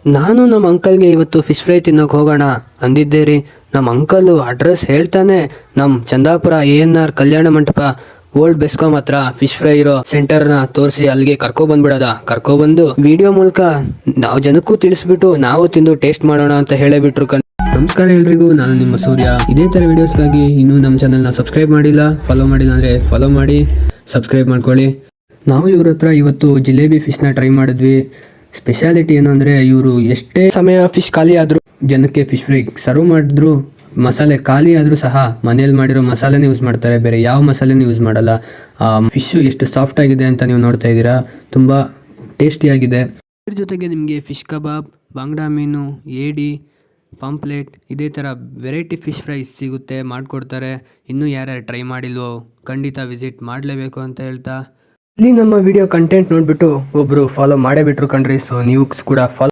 ನಾನು ನಮ್ಮ ಅಂಕಲ್ಗೆ ಇವತ್ತು ಫಿಶ್ ಫ್ರೈ ತಿನ್ನೋಕೆ ಹೋಗೋಣ ಅಂದಿದ್ದೆ ರೀ. ನಮ್ಮ ಅಂಕಲ್ ಅಡ್ರೆಸ್ ಹೇಳ್ತಾನೆ ನಮ್ಮ ಚಂದಾಪುರ ANR ಕಲ್ಯಾಣ ಮಂಟಪ ಓಲ್ಡ್ ಬೆಸ್ಕಾಂ ಹತ್ರ ಫಿಶ್ ಫ್ರೈ ಇರೋ ಸೆಂಟರ್ನ ತೋರಿಸಿ ಅಲ್ಲಿಗೆ ಕರ್ಕೊಬಂದು ವಿಡಿಯೋ ಮೂಲಕ ನಾವು ಜನಕ್ಕೂ ತಿಳಿಸ್ಬಿಟ್ಟು ನಾವು ತಿಂದು ಟೇಸ್ಟ್ ಮಾಡೋಣ ಅಂತ ಹೇಳಬಿಟ್ರು. ನಮಸ್ಕಾರ ಎಲ್ರಿಗೂ, ನಾನು ನಿಮ್ಮ ಸೂರ್ಯ. ಇದೇ ತರ ವಿಡಿಯೋಸ್ಗಾಗಿ ಇನ್ನೂ ನಮ್ಮ ಚಾನಲ್ನ ಸಬ್ಸ್ಕ್ರೈಬ್ ಮಾಡಿಲ್ಲ, ಫಾಲೋ ಮಾಡಿಲ್ಲ ಅಂದ್ರೆ ಫಾಲೋ ಮಾಡಿ, ಸಬ್ಸ್ಕ್ರೈಬ್ ಮಾಡ್ಕೊಳ್ಳಿ. ನಾವು ಇವ್ರ ಹತ್ರ ಇವತ್ತು ಜಿಲೇಬಿ ಫಿಶ್ನ ಟ್ರೈ ಮಾಡಿದ್ವಿ. ಸ್ಪೆಷಾಲಿಟಿ ಏನಂದರೆ ಇವರು ಎಷ್ಟೇ ಸಮಯ ಫಿಶ್ ಖಾಲಿ ಆದರೂ ಜನಕ್ಕೆ ಫಿಶ್ ಫ್ರೈ ಸರ್ವ್ ಮಾಡಿದ್ರು, ಮಸಾಲೆ ಖಾಲಿ ಆದರೂ ಸಹ ಮನೇಲಿ ಮಾಡಿರೋ ಮಸಾಲೆನೇ ಯೂಸ್ ಮಾಡ್ತಾರೆ, ಬೇರೆ ಯಾವ ಮಸಾಲೆನೂ ಯೂಸ್ ಮಾಡಲ್ಲ. ಫಿಶ್ಶು ಎಷ್ಟು ಸಾಫ್ಟ್ ಆಗಿದೆ ಅಂತ ನೀವು ನೋಡ್ತಾ ಇದ್ದೀರಾ, ತುಂಬ ಟೇಸ್ಟಿಯಾಗಿದೆ. ಇದ್ರ ಜೊತೆಗೆ ನಿಮಗೆ ಫಿಶ್ ಕಬಾಬ್, ಬಾಂಗ್ಡಾ ಮೀನು, ಏಡಿ, ಪಾಂಪ್ಲೆಟ್ ಇದೇ ಥರ ವೆರೈಟಿ ಫಿಶ್ ಫ್ರೈಸ್ ಸಿಗುತ್ತೆ, ಮಾಡಿಕೊಡ್ತಾರೆ. ಇನ್ನೂ ಯಾರ್ಯಾರು ಟ್ರೈ ಮಾಡಿಲ್ವೋ ಖಂಡಿತ ವಿಸಿಟ್ ಮಾಡಲೇಬೇಕು ಅಂತ ಹೇಳ್ತಾ, ಇಲ್ಲಿ ನಮ್ಮ ವಿಡಿಯೋ ಕಂಟೆಂಟ್ ನೋಡಿಬಿಟ್ಟು ಒಬ್ಬರು ಫಾಲೋ ಮಾಡೇ ಬಿಟ್ರು ಕಣ್ರಿ. ಸೊ ನೀವು ಕೂಡ ಫಾಲೋ